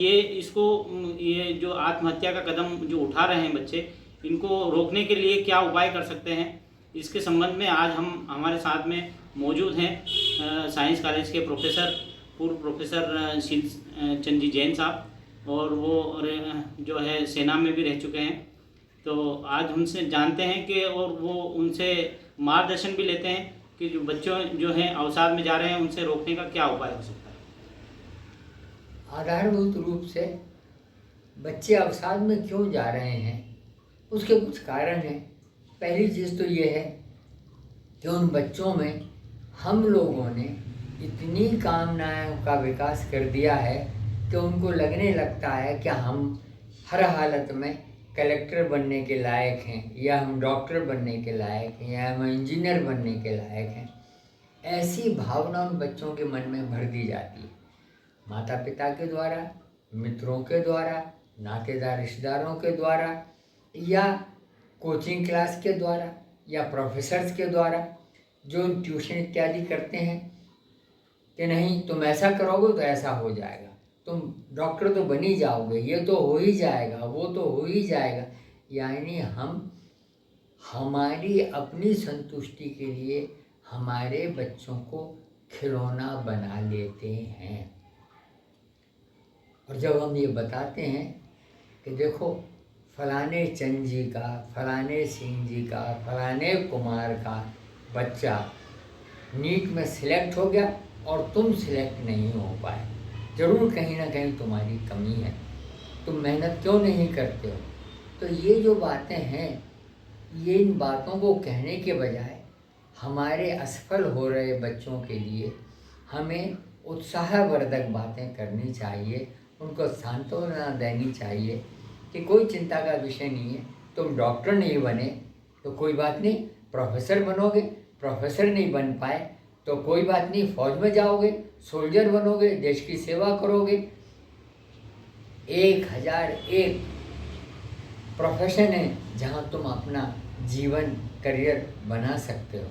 ये जो आत्महत्या का कदम जो उठा रहे हैं बच्चे, इनको रोकने के लिए क्या उपाय कर सकते हैं, इसके संबंध में आज हम हमारे साथ में मौजूद हैं साइंस कॉलेज के पूर्व प्रोफेसर चंद जी जैन साहब, और वो जो है सेना में भी रह चुके हैं। तो आज उनसे जानते हैं कि और वो उनसे मार्गदर्शन भी लेते हैं कि जो बच्चों जो हैं अवसाद में जा रहे हैं उनसे रोकने का क्या उपाय हो सकता है। आधारभूत रूप से बच्चे अवसाद में क्यों जा रहे हैं, उसके कुछ कारण हैं। पहली चीज़ तो ये है कि उन बच्चों में हम लोगों ने इतनी कामनाओं का विकास कर दिया है कि उनको लगने लगता है कि हम हर हालत में कलेक्टर बनने के लायक हैं, या हम डॉक्टर बनने के लायक हैं, या हम इंजीनियर बनने के लायक हैं। ऐसी भावना उन बच्चों के मन में भर दी जाती है, माता पिता के द्वारा, मित्रों के द्वारा, नातेदार रिश्तेदारों के द्वारा, या कोचिंग क्लास के द्वारा, या प्रोफेसर्स के द्वारा जो ट्यूशन इत्यादि करते हैं कि नहीं तुम ऐसा करोगे तो ऐसा हो जाएगा, तुम डॉक्टर तो बन ही जाओगे, ये तो हो ही जाएगा, वो तो हो ही जाएगा। यानी हम हमारी अपनी संतुष्टि के लिए हमारे बच्चों को खिलौना बना लेते हैं। और जब हम ये बताते हैं कि देखो फलाने चंद जी का, फलाने सिंह जी का, फलाने कुमार का बच्चा नीट में सिलेक्ट हो गया और तुम सिलेक्ट नहीं हो पाए, ज़रूर कहीं ना कहीं तुम्हारी कमी है, तुम मेहनत क्यों नहीं करते हो। तो ये जो बातें हैं, ये इन बातों को कहने के बजाय हमारे असफल हो रहे बच्चों के लिए हमें उत्साहवर्धक बातें करनी चाहिए, उनको सांत्वना देनी चाहिए कि कोई चिंता का विषय नहीं है। तुम डॉक्टर नहीं बने तो कोई बात नहीं, प्रोफेसर बनोगे, प्रोफेसर नहीं बन पाए तो कोई बात नहीं, फौज में जाओगे, सोल्जर बनोगे, देश की सेवा करोगे। 1001 प्रोफेशन है जहाँ तुम अपना जीवन करियर बना सकते हो।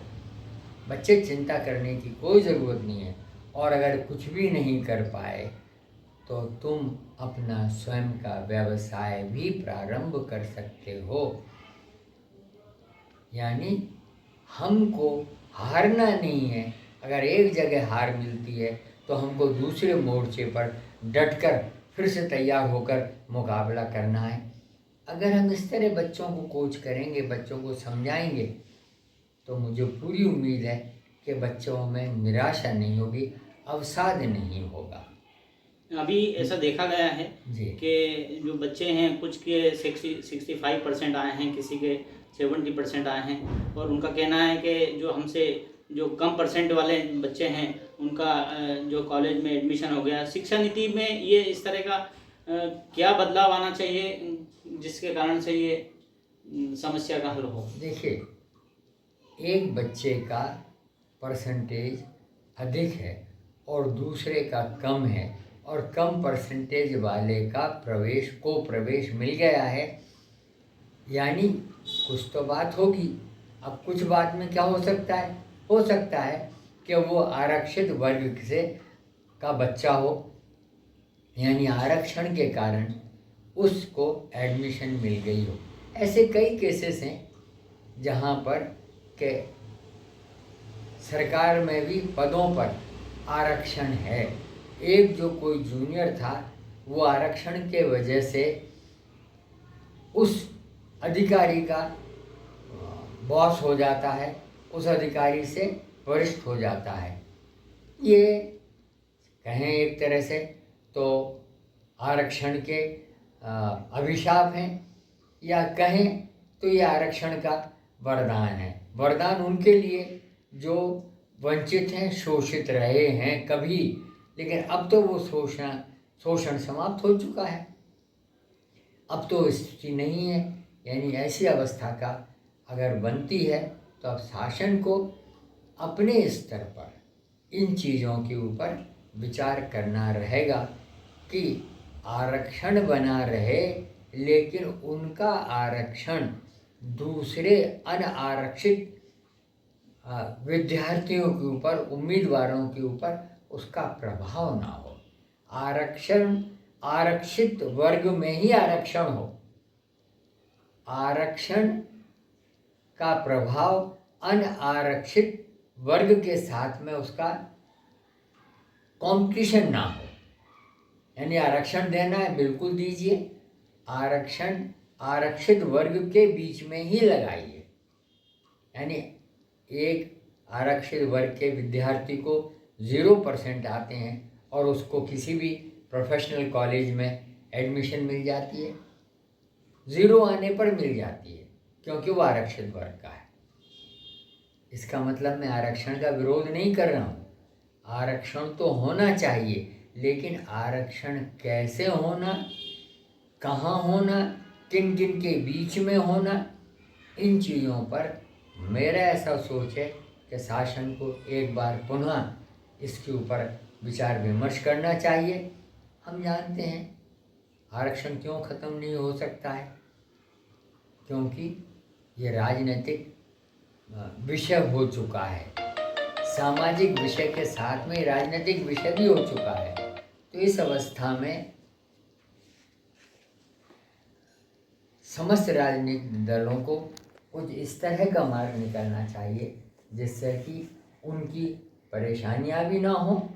बच्चे चिंता करने की कोई ज़रूरत नहीं है, और अगर कुछ भी नहीं कर पाए तो तुम अपना स्वयं का व्यवसाय भी प्रारंभ कर सकते हो। यानी हमको हारना नहीं है। अगर एक जगह हार मिलती है तो हमको दूसरे मोर्चे पर डटकर फिर से तैयार होकर मुकाबला करना है। अगर हम इस तरह बच्चों को कोच करेंगे, बच्चों को समझाएंगे, तो मुझे पूरी उम्मीद है कि बच्चों में निराशा नहीं होगी, अवसाद नहीं होगा। अभी ऐसा देखा गया है जी कि जो बच्चे हैं कुछ के 65% आए हैं, किसी के 70% आए हैं, और उनका कहना है कि जो हमसे जो कम परसेंट वाले बच्चे हैं उनका जो कॉलेज में एडमिशन हो गया। शिक्षा नीति में ये इस तरह का क्या बदलाव आना चाहिए जिसके कारण से ये समस्या का हल हो। देखिए, एक बच्चे का परसेंटेज अधिक है और दूसरे का कम है, और कम परसेंटेज वाले का प्रवेश मिल गया है, यानी कुछ तो बात होगी। अब कुछ बात में क्या हो सकता है? हो सकता है कि वो आरक्षित वर्ग से का बच्चा हो, यानी आरक्षण के कारण उसको एडमिशन मिल गई हो। ऐसे कई केसेस हैं जहाँ पर के सरकार में भी पदों पर आरक्षण है। एक जो कोई जूनियर था, वो आरक्षण के वजह से उस अधिकारी का बॉस हो जाता है, उस अधिकारी से वरिष्ठ हो जाता है। ये कहें एक तरह से तो आरक्षण के अभिशाप हैं, या कहें तो ये आरक्षण का वरदान है। वरदान उनके लिए जो वंचित हैं, शोषित रहे हैं कभी, लेकिन अब तो वो शोषण समाप्त हो चुका है। अब तो स्थिति नहीं है। यानी ऐसी अवस्था का अगर बनती है तो अब शासन को अपने स्तर पर इन चीज़ों के ऊपर विचार करना रहेगा कि आरक्षण बना रहे, लेकिन उनका आरक्षण दूसरे अनारक्षित विद्यार्थियों के ऊपर, उम्मीदवारों के ऊपर उसका प्रभाव ना हो। आरक्षण आरक्षित वर्ग में ही आरक्षण हो। आरक्षण का प्रभाव अनारक्षित वर्ग के साथ में उसका कंपटीशन ना हो। यानी आरक्षण देना है, बिल्कुल दीजिए। आरक्षण आरक्षित वर्ग के बीच में ही लगाइए। यानी एक आरक्षित वर्ग के विद्यार्थी को 0% आते हैं और उसको किसी भी प्रोफेशनल कॉलेज में एडमिशन मिल जाती है, 0 आने पर मिल जाती है, क्योंकि वो आरक्षित वर्ग का है। इसका मतलब मैं आरक्षण का विरोध नहीं कर रहा हूँ। आरक्षण तो होना चाहिए, लेकिन आरक्षण कैसे होना, कहाँ होना, किन किन के बीच में होना, इन चीज़ों पर मेरा ऐसा सोच है कि शासन को एक बार पुनः इसके ऊपर विचार विमर्श करना चाहिए। हम जानते हैं आरक्षण क्यों ख़त्म नहीं हो सकता है, क्योंकि ये राजनीतिक विषय हो चुका है। सामाजिक विषय के साथ में राजनीतिक विषय भी हो चुका है। तो इस अवस्था में समस्त राजनीतिक दलों को कुछ इस तरह का मार्ग निकालना चाहिए जिससे कि उनकी परेशानियां भी ना हो,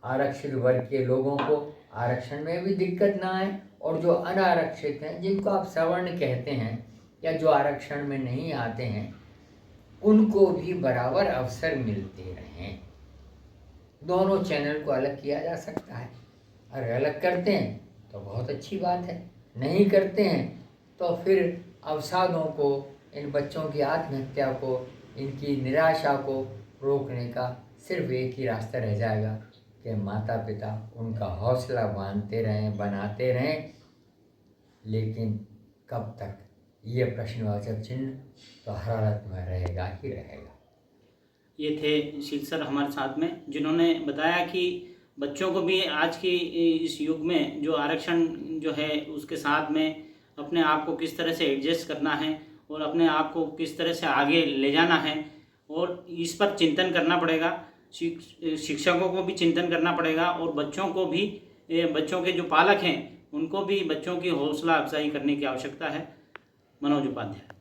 आरक्षित वर्ग के लोगों को आरक्षण में भी दिक्कत ना आए, और जो अनारक्षित हैं, जिनको आप सवर्ण कहते हैं या जो आरक्षण में नहीं आते हैं, उनको भी बराबर अवसर मिलते रहें। दोनों चैनल को अलग किया जा सकता है। अगर अलग करते हैं तो बहुत अच्छी बात है, नहीं करते हैं तो फिर अवसादों को, इन बच्चों की आत्महत्या को, इनकी निराशा को रोकने का सिर्फ एक ही रास्ता रह जाएगा कि माता पिता उनका हौसला बांधते रहें, बनाते रहें। लेकिन कब तक, ये प्रश्नवाचक चिन्ह तो हरारत में रहेगा ही रहेगा। ये थे शील सर हमारे साथ में, जिन्होंने बताया कि बच्चों को भी आज की इस युग में जो आरक्षण जो है उसके साथ में अपने आप को किस तरह से एडजस्ट करना है और अपने आप को किस तरह से आगे ले जाना है, और इस पर चिंतन करना पड़ेगा। शिक्षकों को भी चिंतन करना पड़ेगा, और बच्चों को भी, बच्चों के जो पालक हैं उनको भी बच्चों की हौसला अफजाई करने की आवश्यकता है। मनोज उपाध्याय।